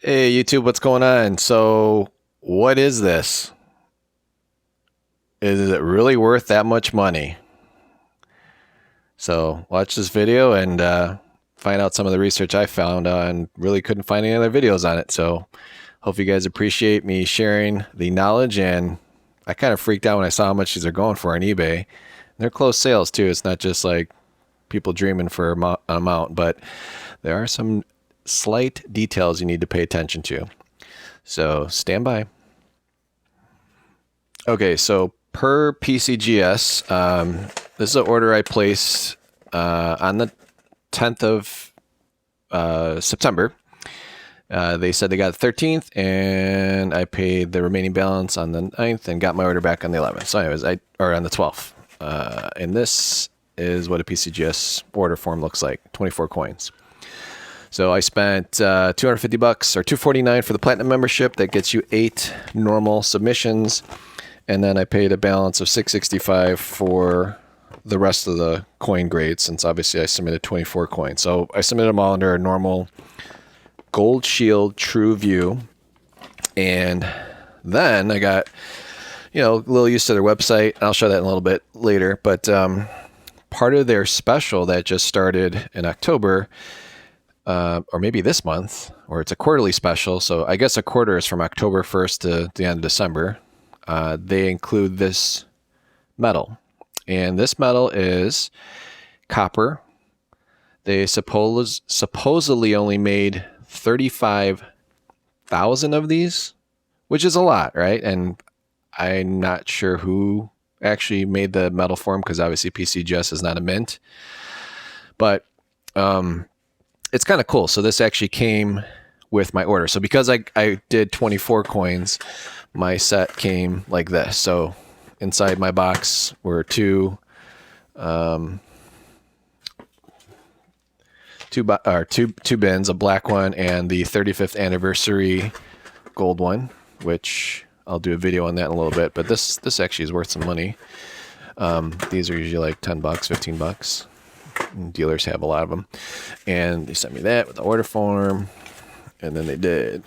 Hey YouTube, what's going on? So, what is this? Is it really worth that much money? So, watch this video and find out some of the research I found and really couldn't find any other videos on it. So, hope you guys appreciate me sharing the knowledge. And I kind of freaked out when I saw how much these are going for on eBay. They're close sales too. It's not just like people dreaming for an amount, but there are some slight details you need to pay attention to. So, stand by. Okay, so per PCGS, this is an order I placed on the 10th of September. They said they got the 13th, and I paid the remaining balance on the 9th and got my order back on the 11th. So anyways, or on the 12th. And this is what a PCGS order form looks like, 24 coins. So I spent $250 or $249 for the platinum membership. That gets you 8 normal submissions. And then I paid a balance of $665 for the rest of the coin grades, since obviously I submitted 24 coins. So I submitted them all under a normal Gold Shield True View. And then I got, a little used to their website. I'll show that in a little bit later. But part of their special that just started in October, or maybe this month, or it's a quarterly special. So I guess a quarter is from October 1st to the end of December. They include this metal, and this metal is copper. They supposedly only made 35,000 of these, which is a lot, right? And I'm not sure who actually made the metal form, because obviously PCGS is not a mint, but it's kind of cool. So this actually came with my order. So because I did 24 coins, my set came like this. So inside my box were two bins, a black one and the 35th anniversary gold one, which I'll do a video on that in a little bit. But this actually is worth some money. These are usually like $10, $15. Dealers have a lot of them, and they sent me that with the order form, and then they did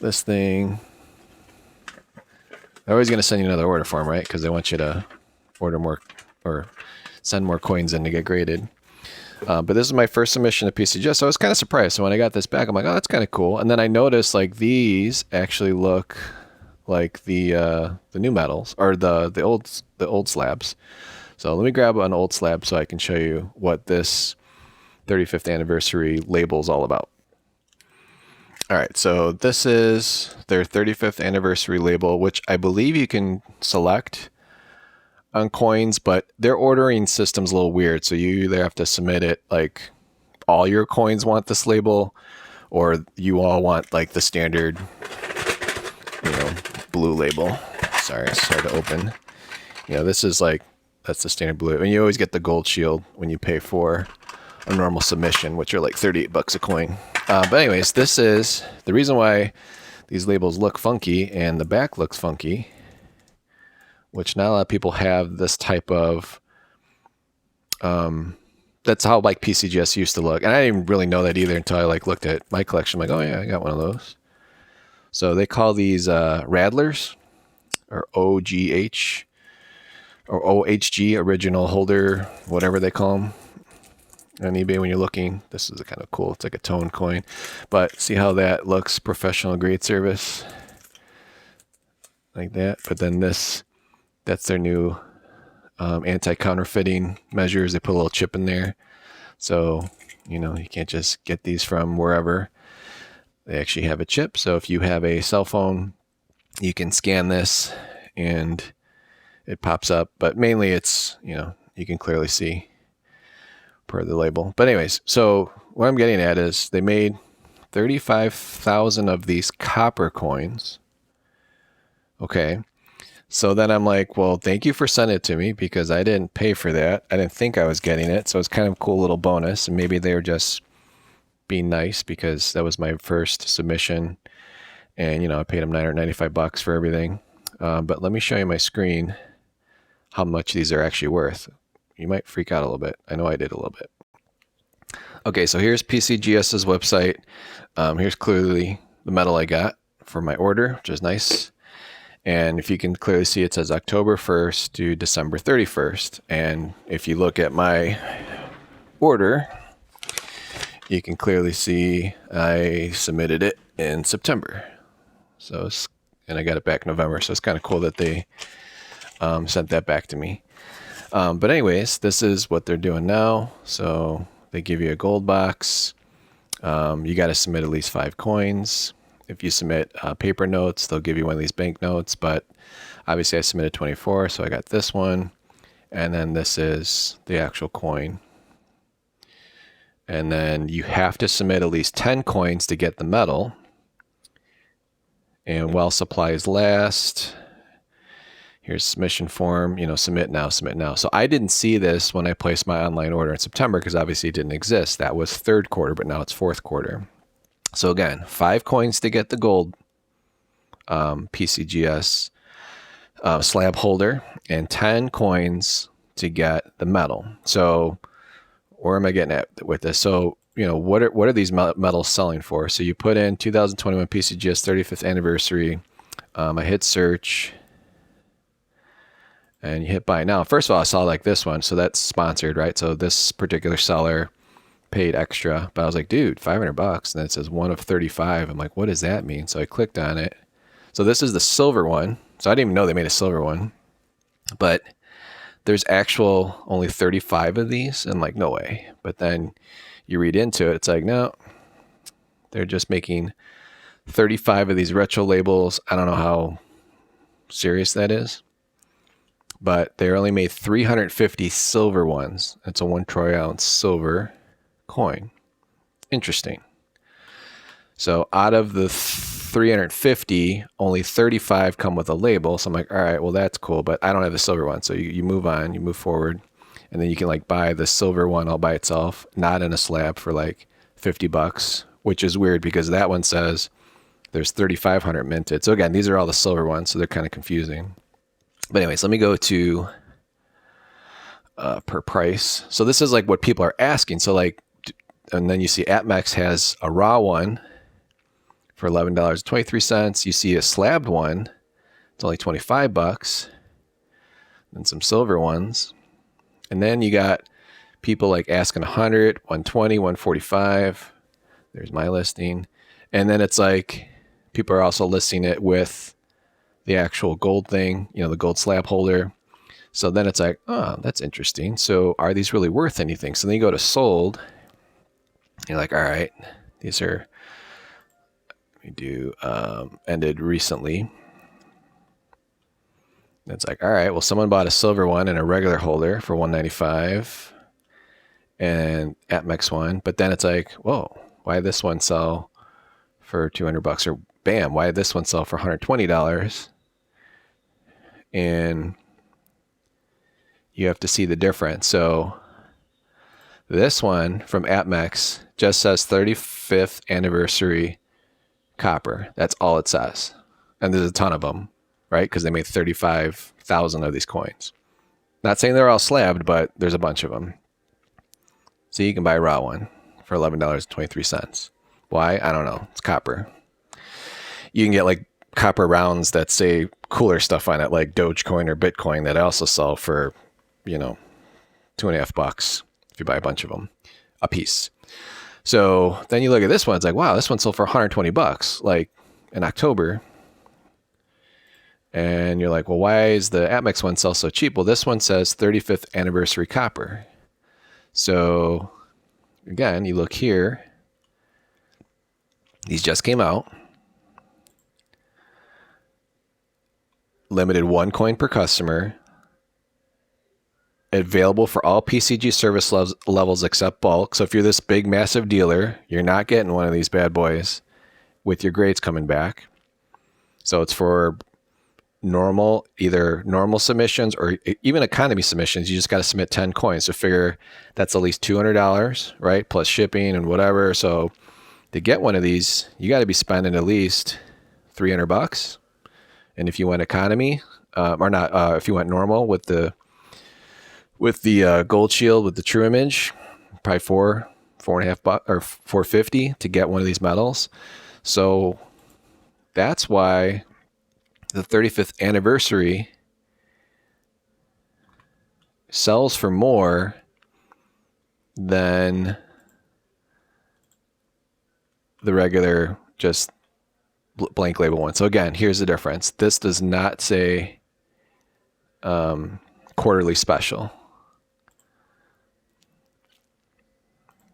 this thing. They're always going to send you another order form, right? Because they want you to order more or send more coins in to get graded. But this is my first submission to PCGS, so I was kind of surprised. So when I got this back, I'm like, oh, that's kind of cool. And then I noticed like these actually look like the new metals, or the old slabs. So let me grab an old slab so I can show you what this 35th anniversary label is all about. All right, so this is their 35th anniversary label, which I believe you can select on coins, but their ordering system's a little weird. So you either have to submit it like all your coins want this label, or you all want like the standard, blue label. Sorry, it's hard to open. This is like, that's the standard blue. And you always get the gold shield when you pay for a normal submission, which are like $38 a coin. But anyways, this is the reason why these labels look funky and the back looks funky, which not a lot of people have this type of, that's how like PCGS used to look. And I didn't really know that either until I like looked at my collection. I'm like, oh yeah, I got one of those. So they call these Radlers, or OGH, or OHG, original holder, whatever they call them on eBay when you're looking. This is kind of cool. It's like a tone coin, but see how that looks professional grade service like that. But then that's their new anti-counterfeiting measures. They put a little chip in there, so you can't just get these from wherever. They actually have a chip, so if you have a cell phone, you can scan this and it pops up. But mainly it's, you can clearly see per the label. But anyways, so what I'm getting at is they made 35,000 of these copper coins. Okay. So then I'm like, well, thank you for sending it to me, because I didn't pay for that. I didn't think I was getting it. So it's kind of a cool little bonus. And maybe they were just being nice, because that was my first submission. And, I paid them $995 for everything. But let me show you my screen, how much these are actually worth. You might freak out a little bit. I know I did a little bit. Okay, so here's PCGS's website. Here's clearly the metal I got for my order, which is nice. And if you can clearly see, it says October 1st to December 31st. And if you look at my order, you can clearly see I submitted it in September. And I got it back in November. So it's kind of cool that they sent that back to me. But anyways, this is what they're doing now. So they give you a gold box. You got to submit at least 5 coins. If you submit paper notes, they'll give you one of these bank notes. But obviously I submitted 24, so I got this one. And then this is the actual coin. And then you have to submit at least 10 coins to get the medal. And while supplies last, here's submission form, submit now, submit now. So I didn't see this when I placed my online order in September because obviously it didn't exist. That was third quarter, but now it's fourth quarter. So again, 5 coins to get the gold PCGS slab holder and 10 coins to get the medal. So where am I getting at with this? So, what are these medals selling for? So you put in 2021 PCGS 35th anniversary. I hit search and you hit buy. Now, first of all, I saw like this one. So that's sponsored, right? So this particular seller paid extra, but I was like, dude, $500. And then it says 1 of 35. I'm like, what does that mean? So I clicked on it. So this is the silver one. So I didn't even know they made a silver one, but there's actual only 35 of these. And like, no way. But then you read into it. It's like, no, they're just making 35 of these retro labels. I don't know how serious that is, but they only made 350 silver ones. It's a 1 troy ounce silver coin. Interesting. So out of the 350, only 35 come with a label. So I'm like, all right, well, that's cool, but I don't have the silver one. So you move on, you move forward, and then you can like buy the silver one all by itself, not in a slab, for like $50, which is weird because that one says there's 3,500 minted. So again, these are all the silver ones, so they're kind of confusing. But anyways, let me go to per price. So this is like what people are asking. So like, and then you see APMEX has a raw one for $11.23. You see a slabbed one, it's only $25. And some silver ones. And then you got people like asking 100, 120, 145. There's my listing. And then it's like people are also listing it with the actual gold thing, the gold slab holder. So then it's like, oh, that's interesting. So are these really worth anything? So then you go to sold. You're like, all right, these are, ended recently. It's like, all right, well, someone bought a silver one and a regular holder for $195 and APMEX one. But then it's like, whoa, why did this one sell for $200? Or bam, why did this one sell for $120? And you have to see the difference. So this one from APMEX just says 35th anniversary copper. That's all it says. And there's a ton of them, right? Because they made 35,000 of these coins. Not saying they're all slabbed, but there's a bunch of them. So you can buy a raw one for $11.23. Why? I don't know. It's copper. You can get like copper rounds that say cooler stuff on it, like Dogecoin or Bitcoin, that I also sell for, $2.50 if you buy a bunch of them a piece. So then you look at this one, it's like, wow, this one sold for $120, like in October. And you're like, well, why is the APMEX one sell so cheap? Well, this one says 35th anniversary copper. So again, you look here, these just came out. Limited 1 coin per customer. Available for all PCG service levels except bulk. So if you're this big, massive dealer, you're not getting one of these bad boys with your grades coming back. So it's for either normal submissions or even economy submissions. You just got to submit 10 coins. So figure that's at least $200, right? Plus shipping and whatever. So to get one of these, you got to be spending at least $300. And if you went economy, or not, if you went normal with the gold shield with the true image, probably $4.50 or $4.50 to get one of these medals. So that's why the 35th anniversary sells for more than the regular just blank label one. So again, here's the difference. This does not say quarterly special.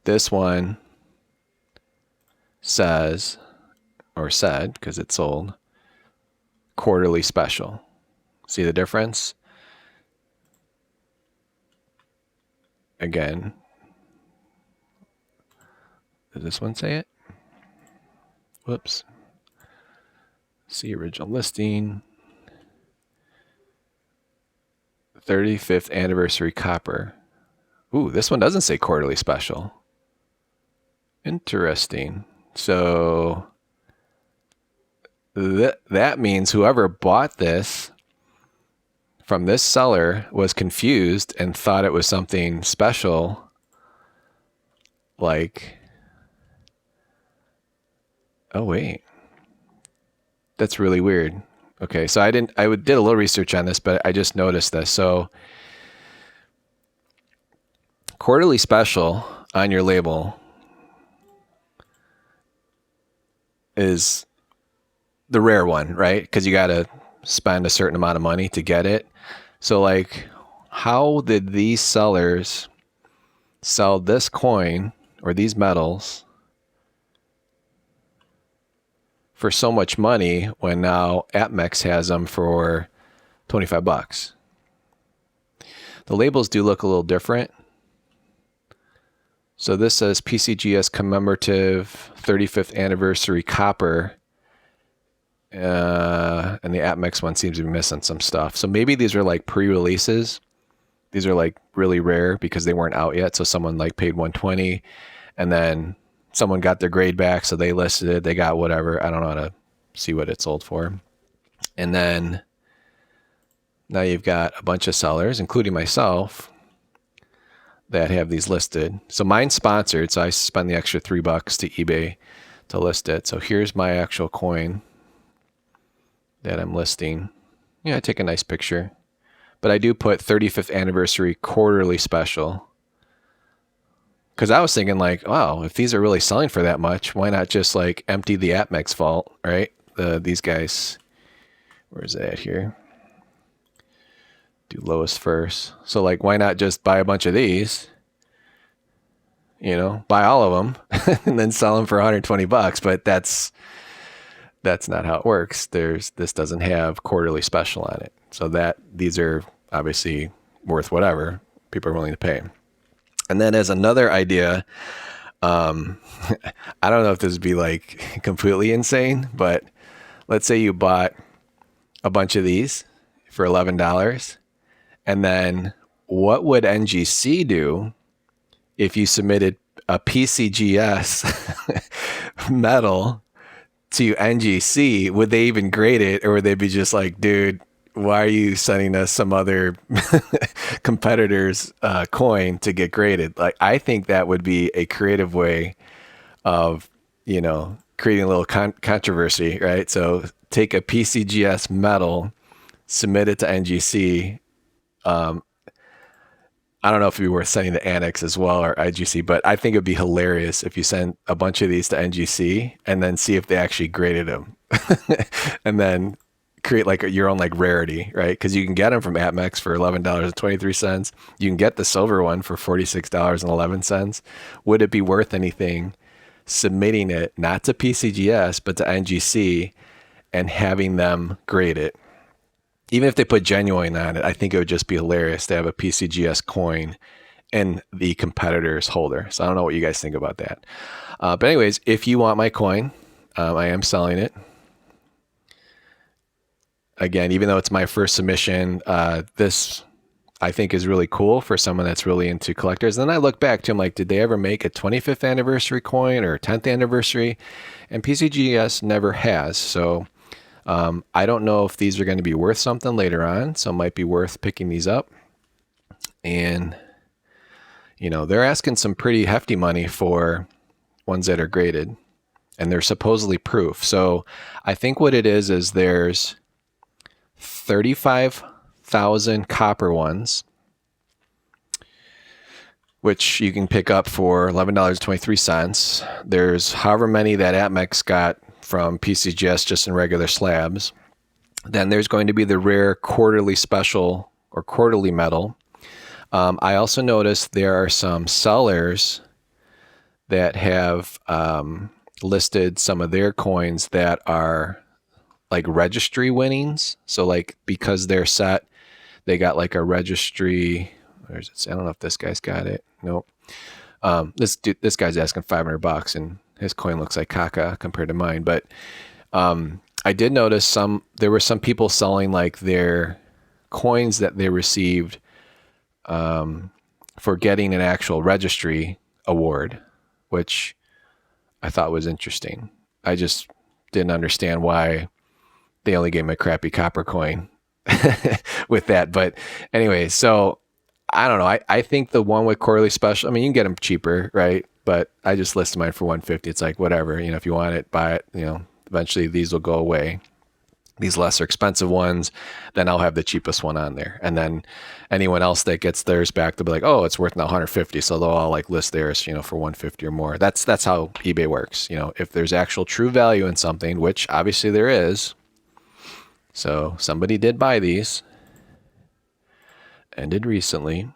This one says, or said, because it's sold, quarterly special. See the difference? Again, does this one say it? Whoops. See original listing. 35th anniversary copper. Ooh, this one doesn't say quarterly special. Interesting. So that means whoever bought this from this seller was confused and thought it was something special, like, oh wait, that's really weird. Okay, so I did a little research on this, but I just noticed this. So quarterly special on your label is the rare one, right? Because you got to spend a certain amount of money to get it. So like, how did these sellers sell this coin or these metals for so much money when now APMEX has them for $25? The labels do look a little different. So this says PCGS Commemorative 35th Anniversary Copper. And the APMEX one seems to be missing some stuff. So maybe these are like pre-releases. These are like really rare because they weren't out yet. So someone like paid $120 and then someone got their grade back. So they listed it, they got whatever. I don't know how to see what it sold for. And then now you've got a bunch of sellers, including myself, that have these listed. So mine's sponsored. So I spend the extra $3 to eBay to list it. So here's my actual coin that I'm listing. Yeah, I take a nice picture, but I do put 35th anniversary quarterly special. Cause I was thinking like, wow, if these are really selling for that much, why not just like empty the APMEX vault, right? These guys, where's it at here? Do lowest first. So like, why not just buy a bunch of these, buy all of them and then sell them for $120, but that's not how it works. This doesn't have quarterly special on it. So these are obviously worth whatever people are willing to pay. And then as another idea, I don't know if this would be like completely insane, but let's say you bought a bunch of these for $11. And then what would NGC do if you submitted a PCGS medal to NGC? Would they even grade it, or would they be just like, dude, why are you sending us some other competitor's coin to get graded? Like, I think that would be a creative way of, creating a little controversy, right? So take a PCGS medal, submit it to NGC. I don't know if it'd be worth sending the Annex as well or IGC, but I think it'd be hilarious if you send a bunch of these to NGC and then see if they actually graded them and then create like your own like rarity, right? Because you can get them from APMEX for $11.23. You can get the silver one for $46.11. Would it be worth anything submitting it not to PCGS but to NGC and having them grade it? Even if they put genuine on it, I think it would just be hilarious to have a PCGS coin in the competitor's holder. So I don't know what you guys think about that. But anyways, if you want my coin, I am selling it. Again, even though it's my first submission, this I think is really cool for someone that's really into collectors. And then I look back to them like, did they ever make a 25th anniversary coin or 10th anniversary? And PCGS never has. So I don't know if these are going to be worth something later on, so it might be worth picking these up. And they're asking some pretty hefty money for ones that are graded, and they're supposedly proof. So I think what it is there's 35,000 copper ones, which you can pick up for $11.23. There's however many that Atmex got from PCGS just in regular slabs. Then there's going to be the rare quarterly special or quarterly metal. I also noticed there are some sellers that have listed some of their coins that are like registry winnings. So like because they're set, they got like a registry. Where's it? I don't know if this guy's got it. Nope. This guy's asking $500 and his coin looks like caca compared to mine. But I did notice there were some people selling like their coins that they received for getting an actual registry award, which I thought was interesting. I just didn't understand why they only gave me a crappy copper coin with that. But anyway, so I don't know. I think the one with quarterly special, I mean, you can get them cheaper, right? But I just listed mine for $150. It's like, whatever, if you want it, buy it. Eventually these will go away. These lesser expensive ones, then I'll have the cheapest one on there. And then anyone else that gets theirs back, they'll be like, oh, it's worth now $150. So they'll all like list theirs, for $150 or more. That's how eBay works. If there's actual true value in something, which obviously there is. So somebody did buy these. Ended recently.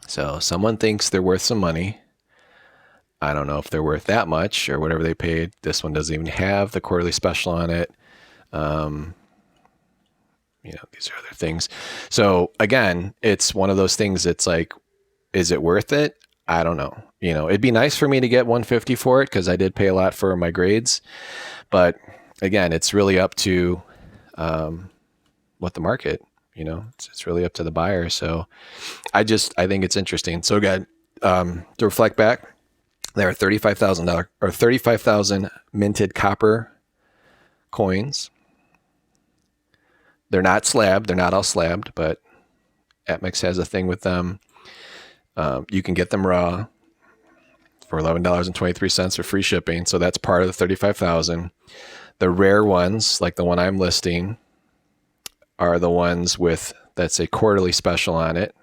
So someone thinks they're worth some money. I don't know if they're worth that much or whatever they paid. This one doesn't even have the quarterly special on it. These are other things. So again, it's one of those things. It's like, is it worth it? I don't know. It'd be nice for me to get $150 for it because I did pay a lot for my grades. But again, it's really up to what the market. It's really up to the buyer. So I think it's interesting. So again, to reflect back, there are $35,000 minted copper coins. They're not slabbed. They're not all slabbed, but Atmex has a thing with them. You can get them raw for $11.23 for free shipping. So that's part of the 35,000. The rare ones, like the one I'm listing, are the ones that's a quarterly special on it.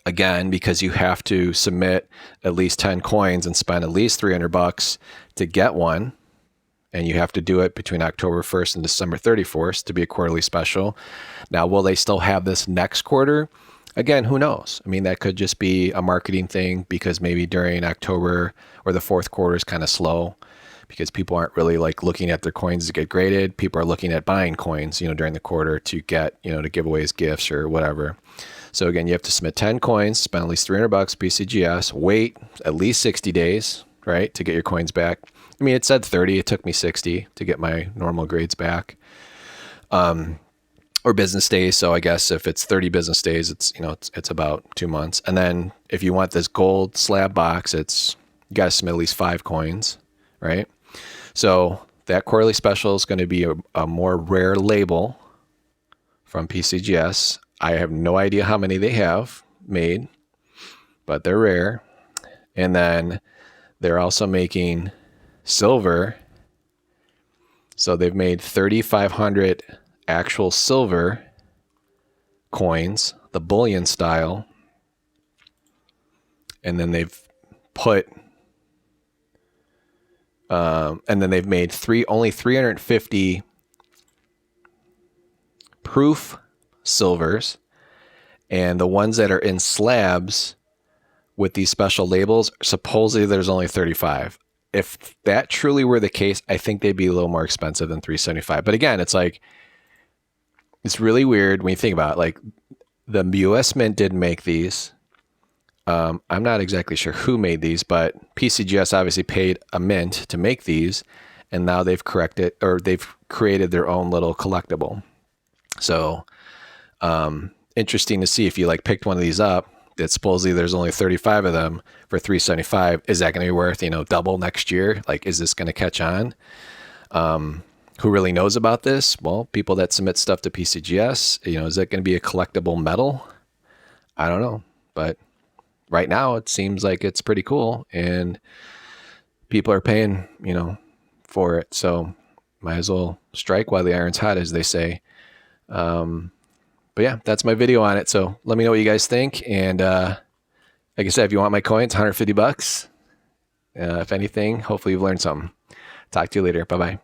Again, because you have to submit at least 10 coins and spend at least $300 to get one. And you have to do it between October 1st and December 31st to be a quarterly special. Now, will they still have this next quarter? Again, who knows? I mean, that could just be a marketing thing because maybe during October or the fourth quarter is kind of slow because people aren't really like looking at their coins to get graded. People are looking at buying coins, during the quarter to get, to give away as gifts or whatever. So again, you have to submit 10 coins, spend at least $300 PCGS, wait at least 60 days, right, to get your coins back. I mean, it said 30. It took me 60 to get my normal grades back, or business days. So I guess if it's 30 business days, it's it's about 2 months. And then if you want this gold slab box, you got to submit at least 5 coins, right? So that quarterly special is going to be a more rare label from PCGS. I have no idea how many they have made, but they're rare. And then they're also making silver. So they've made 3,500 actual silver coins, the bullion style. And then they've made only 350 proof silvers. And the ones that are in slabs with these special labels, supposedly there's only 35. If that truly were the case, I think they'd be a little more expensive than $375. But again, it's really weird when you think about it. Like the U.S. Mint didn't make these. I'm not exactly sure who made these, but PCGS obviously paid a mint to make these, and now they've created their own little collectible. So interesting to see if you picked one of these up. That supposedly there's only 35 of them for $375. Is that going to be worth, double next year? Is this going to catch on? Who really knows about this? Well, people that submit stuff to PCGS, is that going to be a collectible metal? I don't know, but right now it seems like it's pretty cool and people are paying, for it. So might as well strike while the iron's hot, as they say. But yeah, that's my video on it. So let me know what you guys think. And like I said, if you want my coin, it's $150. If anything, hopefully you've learned something. Talk to you later. Bye-bye.